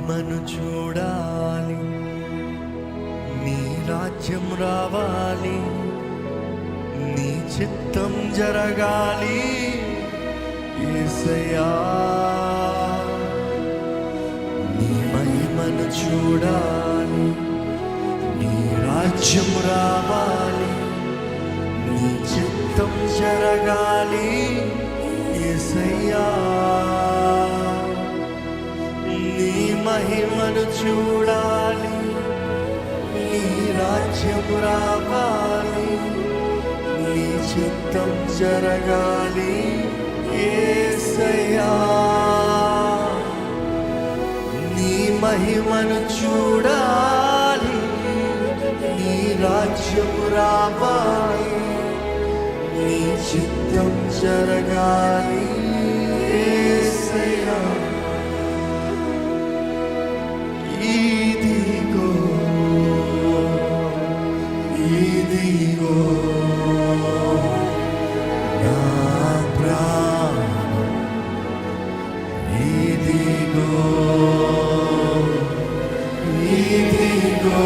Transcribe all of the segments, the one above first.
మహిమను చూడాలి, నీ రాజ్యం రావాలి, నీ చిత్తం జరగాలి యేసయ్యా. నీ మహిమను చూడాలి, నీ రాజ్యం రావాలి, నీ చిత్తం జరగాలి యేసయ్యా. నీ మహిమను చూడాలి, నీ రాజ్యం రావాలి, నీ చిత్తం జరగాలి యేసయ్యా. నీ మహిమను చూడాలి, నీ రాజ్యం రావాలి, నీ చిత్తం జరగాలి యేసయ్యా. ఇదిగో ఇదిగో నా ప్రాణం, ఇదిగో ఇదిగో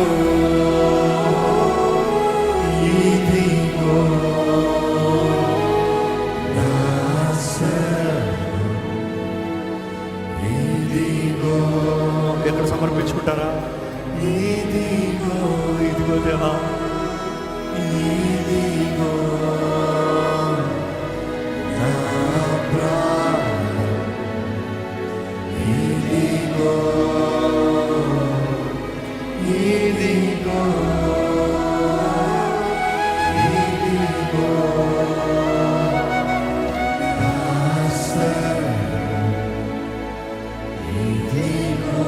ఇదిగో నా సర్వం, ఇదిగో. ఎక్కడ సమర్పించుకుంటారా? ఇదిగో ఇదిగో దేవా, ఇదిగో నా ప్రాణం, ఇదిగో ఇదిగో ఇదిగో నా సర్వం, ఇదిగో.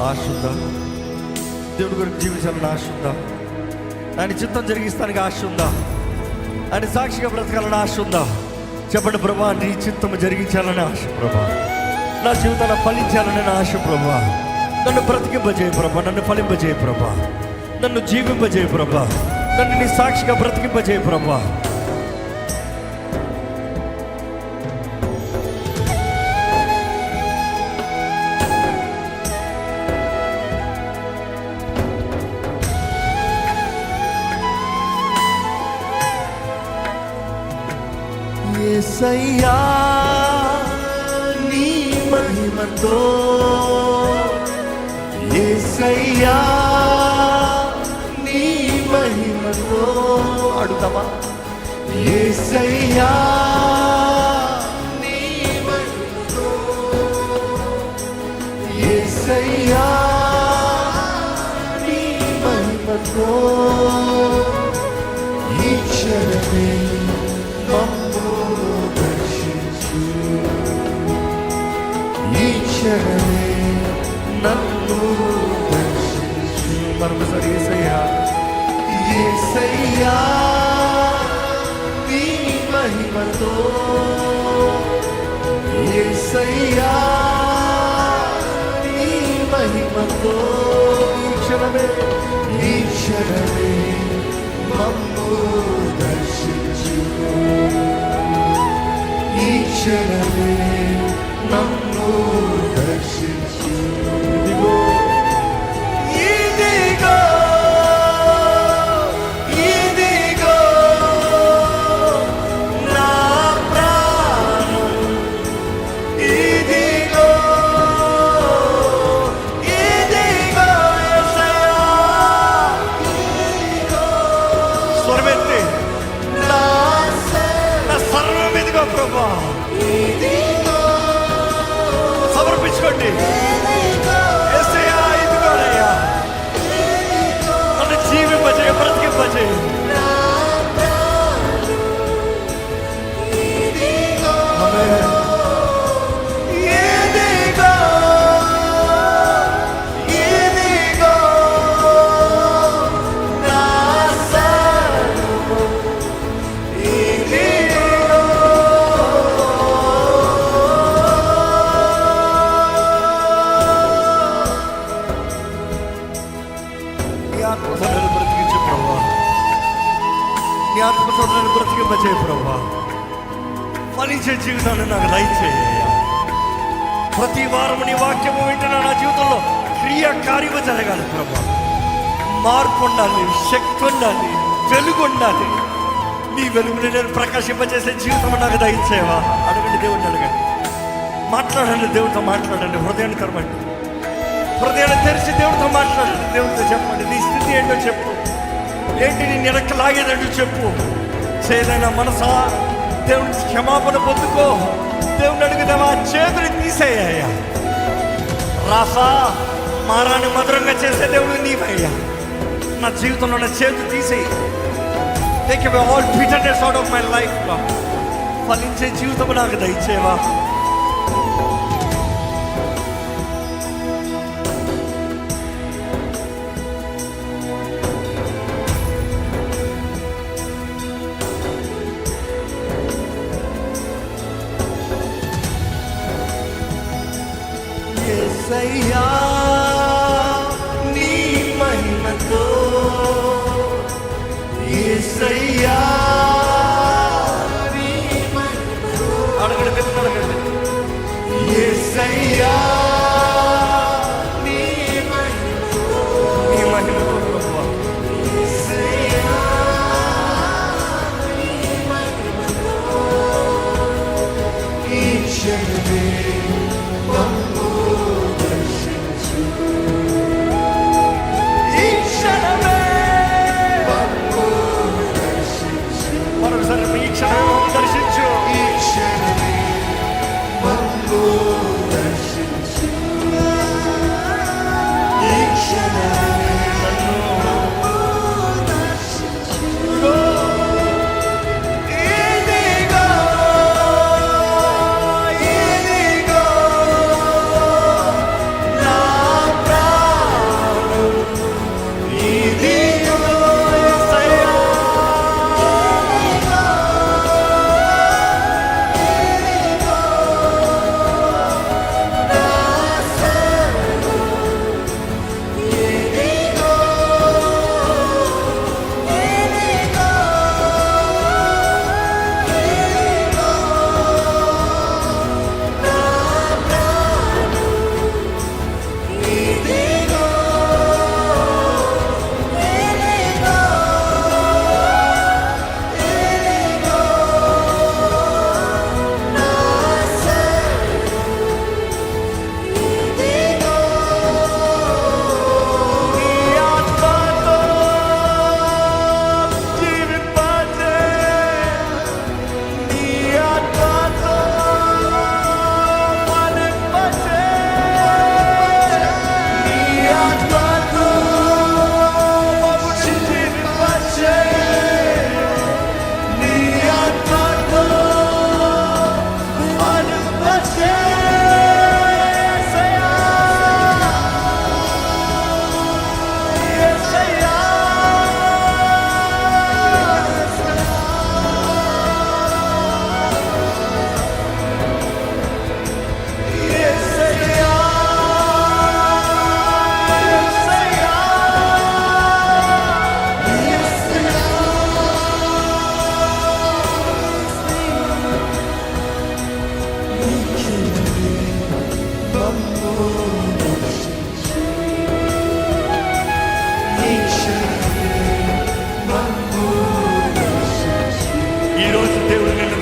ఆశ ఉందా? దేవుడి గురించి జీవించాలని ఆశ ఉందా? ఆయన చిత్తం జరిగిస్తానికి ఆశ ఉందా? ఆయన సాక్షిగా బ్రతకాలని ఆశ ఉందా? చెప్పండి ప్రభా, నీ చిత్తం జరిగించాలని ఆశ ప్రభా, నా జీవితాన్ని ఫలించాలని ఆశ ప్రభా. నన్ను బ్రతికింపజేయ ప్రభా, నన్ను ఫలింపజేయ ప్రభా, నన్ను జీవింపజేయ ప్రభా, నన్ను నీ సాక్షిగా బ్రతికింపజేయ ప్రభా. యేసయ్యా నీ మహిమతో, యేసయ్యా నీ మహిమతో అడుగుతామా? యేసయ్యా నీ మహిమతో, యేసయ్యా నీ మహిమతో ఈ క్షణమే మమ్ము దర్శించు, ఈ క్షణమే నన్ను దర్శించు. మరొకసారి యేసయ్యా, యేసయ్యా నీ మహిమతో, యేసయ్యా నీ మహిమతో ఈ క్షణమే, ఈ క్షణమే మమ్ము దర్శించు, ఈ క్షణమే నన్ను దర్శించు. ఇదిగో ఇదిగో ఇదిగో నా ప్రాణం, ఇదిగో ఇదిగో యేసయ్యా. స్వరమెత్తి నా సర్వం ఇదిగో ప్రభా, సమర్పించుకోండి. యేసయ్యా ఇదిగోనయ్యా, నన్ను జీవింపజేయ, బ్రతికింపజేయ. ఆమేన్. ఇదిగో ఇదిగో నా సర్వం, ఇదిగో జీవితంలో నన్ను బ్రతికింపజేయ ప్రభా. ఫలించే జీవితాన్ని నాకు దయచేయ్యా. ప్రతి వారం నీ వాక్యము వింటున్నా నా జీవితంలో క్రియాకార్యము జరగాలి ప్రభా. మార్పు ఉండాలి, శక్తి ఉండాలి, వెలుగు ఉండాలి. నీ వెలుగుని నేను ప్రకాశింపజేసే జీవితం నాకు దయచేవా. అడగండి, దేవుడిని అడగండి, మాట్లాడండి, దేవుడితో మాట్లాడండి. హృదయాన్ని కరవండి, హృదయాన్ని తెరిచి దేవుడితో మాట్లాడండి. దేవుడితో చెప్పండి, నీ స్థితి ఏంటో చెప్పు, ఏంటి నీ వెనక్కి లాగేదంటూ చెప్పు. చేదైనా మనసా దేవుని క్షమాపణ పొందుకో. దేవుని అడుగుదామా, చేతుని తీసేయ్యా. రాసా మారాన్ని మధురంగా చేసే దేవుడు నీవయ్యా. నా జీవితంలో నా చేతులు తీసేయి. Take away all bitterness out of my life. ఫలించే జీవితం నాకు దయచేవా. యేసయ్యా నీ మహిమతో, యేసయ్యా నీ మహిమతో, అడగండి, దేవుని అడగండి. యేసయ్యా నీ మహిమతో, నీ మహిమతో ప్రభువా. యేసయ్యా నీ మహిమతో, ఈ క్షణమే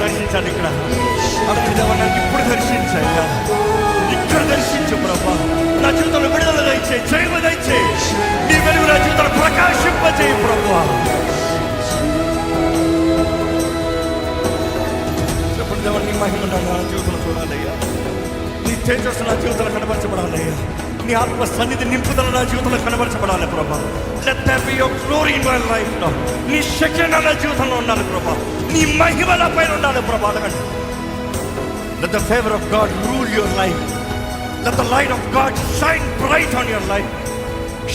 దర్శించాలి. ఇక్కడ అడుగుదామా, నన్ను ఇప్పుడు దర్శించయ్యా. ఇక్కడ దర్శించు ప్రభా. నా జీవితంలో విడుదల దయచేయి, జయము దయచేయి. నీ వెలుగు నా జీవితంలో ప్రకాశింపజేయి ప్రభా. చెప్పండి దేవా, నీ మహిమ నా జీవితంలో చూడాలయ్యా. నీ తేజస్సు నా జీవితంలో కనబరచబడాలయ్యా. నీ ఆత్మ సన్నిధి నింపుదల నా జీవితంలో కనబరచబడాలి ప్రభా. Let there be your glory in my life lord. నీ శక్తి నా జీవితంలో ఉండాలి ప్రభా. నీ మహిమ నా పైన ఉండాలి ప్రభా. అడగండి. Let the favour of God rule your life. Let the light of God shine bright on your life.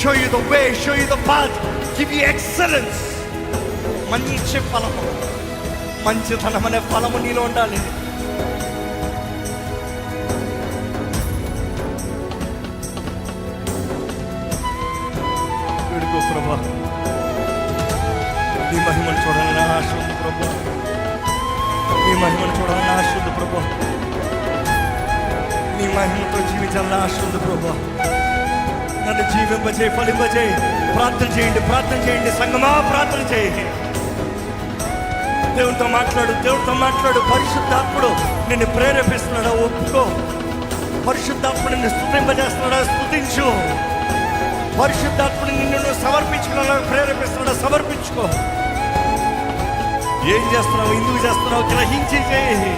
Show you the way, show you the path, give you excellence. మంచి ఫలము, మంచితనం అనే ఫలము నీలో ఉండాలి. వేడుకో ప్రభా. నీ మహిమను చూడాలని ఆశ ఉంది ప్రభు. నీ మహిమను చూడాలని ఆశ ఉంది ప్రభు. నీ మహిమతో జీవించాలని ఆశ ఉంది ప్రభు. నన్ను జీవింపజేయి, ఫలింపజేయి. ప్రార్థన చేయండి, ప్రార్థన చేయండి సంగమా, ప్రార్థన చేయండి. దేవునితో మాట్లాడు, దేవుడితో మాట్లాడు. పరిశుద్ధాత్ముడు నిన్ను ప్రేరేపిస్తున్నాడా, ఒప్పుకో. పరిశుద్ధాత్ముడు నిన్ను స్తుతింపజేస్తున్నాడా, స్తుతించు. పరిశుద్ధాత్ముడు నిన్ను సమర్పించుకున్నాడా, ప్రేరేపిస్తున్నాడా, సమర్పించుకో. ఏం చేస్తున్నావు, ఎందుకు చేస్తున్నావు గ్రహించి చేయి.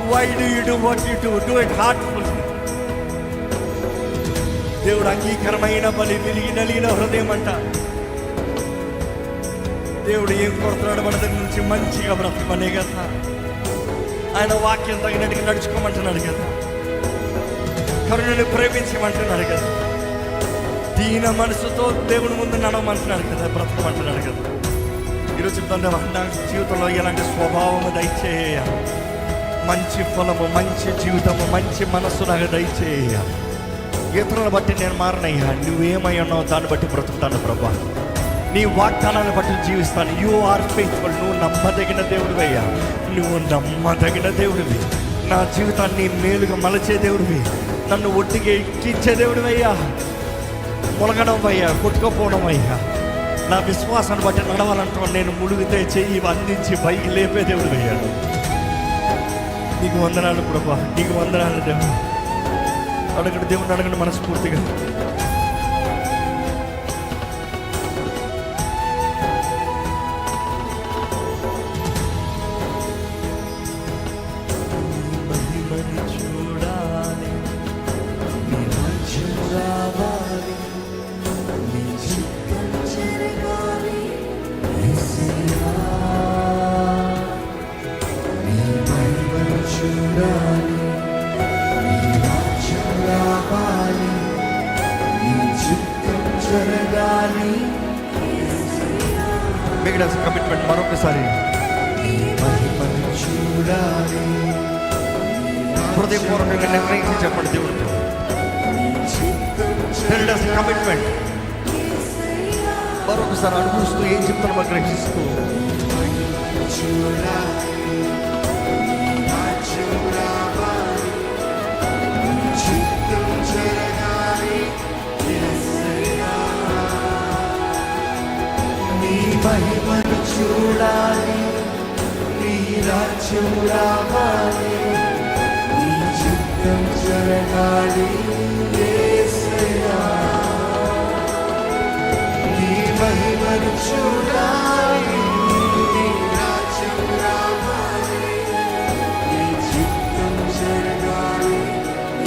Why do you do what you do? Do it heartfully. దేవుడు అంగీకరమైన బలి, విరిగి నలిగిన హృదయం అంట. దేవుడు ఏం కోరుతున్నాడు మన దగ్గర నుంచి? మంచిగా బ్రతకమనే కదా. ఆయన వాక్యం తగినట్టుగా నడుచుకోమంటున్నాడు కదా. కరుణను ప్రేమించమంటున్నాడు కదా. దీన మనసుతో దేవుని ముందు నడవమంటున్నాడు కదా, బ్రతకమంటున్నాడు కదా. ఈరోజు చెప్తాను, నా జీవితంలో ఎలాంటి స్వభావము దయచేయ, మంచి ఫలము, మంచి జీవితము, మంచి మనస్సు నాకు దయచేయ. ఇతరులను బట్టి నేను మారనయ్యా, నువ్వేమై ఉన్నావు దాన్ని బట్టి బ్రతుకుతాను ప్రభా. నీ వాగ్దానాన్ని బట్టి జీవిస్తాను. You are faithful. నువ్వు నమ్మదగిన దేవుడివయ్యా, నువ్వు నమ్మదగిన దేవుడివి. నా జీవితాన్ని మేలుగా మలచే దేవుడివి. నన్ను ఒట్టిగా ఎక్కించే దేవుడివయ్యా. మొలగడం అయ్యా, కొట్టుకోపోవడం అయ్యా. నా విశ్వాసాన్ని బట్టి నడవాలంటున్నాను. నేను ముడిగితే చెయ్యి అందించి పైకి లేపే దేవుడు అయ్యాడు. నీకు వందనాలు ప్రభా, నీకు వందనాలు దేవుడు. అడగండి దేవుడిని, అడగండి మనస్ఫూర్తిగా. Make it as a commitment. మరొకసారి హృదయపూర్వకంగా నిర్ణయించి చెప్పండి దేవుడితో. కమిట్మెంట్. మరొకసారి అనుభవిస్తూ ఏం చెప్తానో గ్రహిస్తూ మహిమను చూడాలి, నీ రాజ్యం రావాలి, నీ చిత్తం జరగాలి యేసయ్యా. నీ మహిమను చూడాలి, నీ రాజ్యం రావాలి, నీ చిత్తం జరగాలి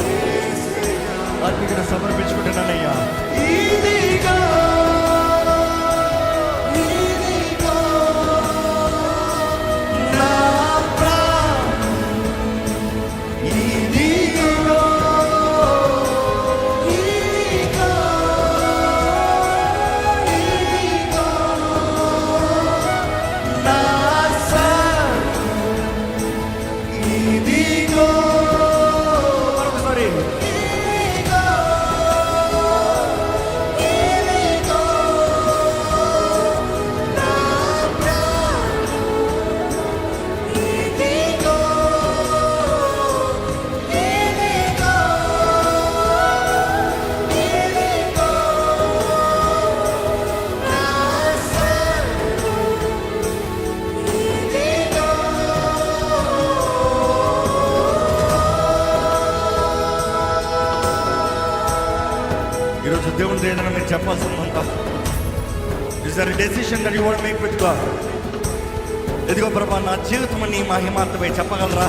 యేసయ్యా. అది ఇక్కడ సమర్పించుకుంటున్నానయ్యా. ఇదిగో ఈరోజు దేవుని ఏదైనా మీరు చెప్పాల్సిందంతా. Is there a decision that you want make with God. ఎదిగో ప్రభా, నా జీవితం నీ మహిమార్థమై చెప్పగలరా?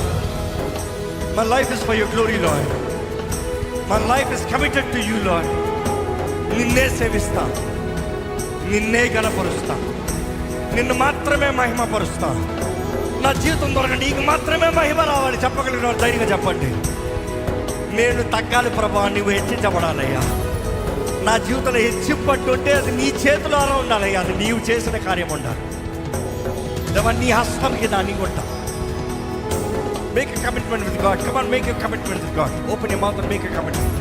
My life is for your glory Lord. My life is committed to you Lord. నిన్నే సేవిస్తా, నిన్నే గణపరుస్తా, నిన్ను మాత్రమే మహిమపరుస్తా. నా జీవితం ద్వారా నీకు మాత్రమే మహిమ రావాలి. చెప్పగలిగిన వాళ్ళు ధైర్యంగా చెప్పండి. నేను తగ్గాలి ప్రభా, నువ్వు హెచ్చించబడాలయ్యా. నా జీవితంలో హెచ్చింపట్టుంటే అది నీ చేతిలోనే ఉండాలయ్యా. అది నీవు చేసిన కార్యం ఉండాలి. నీ హస్తానికి దాన్ని కొట్టా. Make a commitment with God. Come on, make a commitment with God. Open your mouth and make a commitment.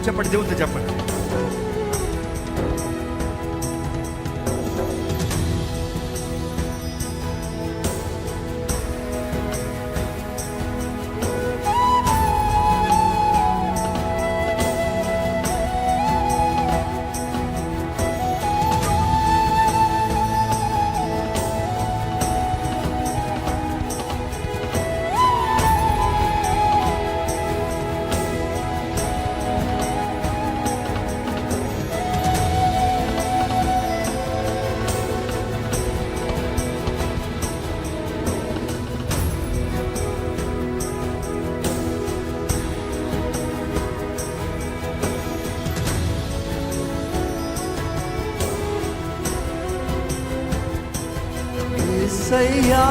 చెప్పండి, దేవుడితో చెప్పండి. యేసయ్యా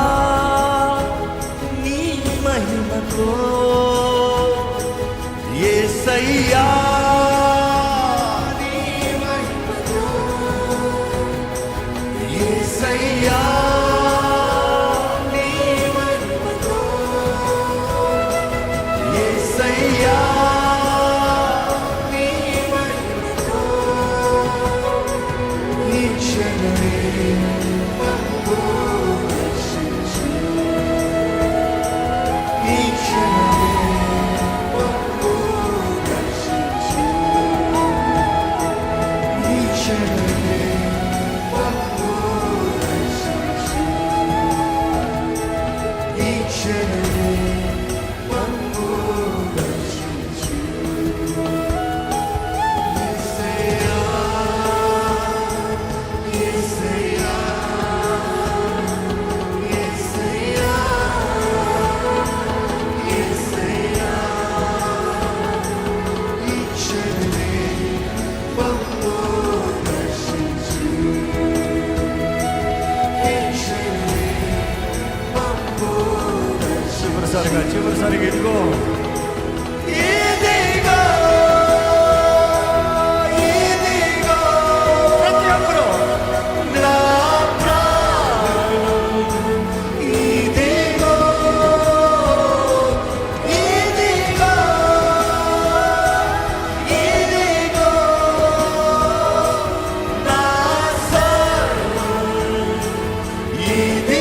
నీ మహిమతో యేసయ్యా నీ మహిమతో యేసయ్యా నీ మహిమతో యేసయ్యా నీ మహిమతో ఈ క్షణమే చివరిసారిగా ఇదిగో ఇదిగో ఇదిగో ప్రతి ఒక్కరు నా ప్రాణం ఇదిగో ఇదిగో ఇదిగో నా సర్వం ఇదిగో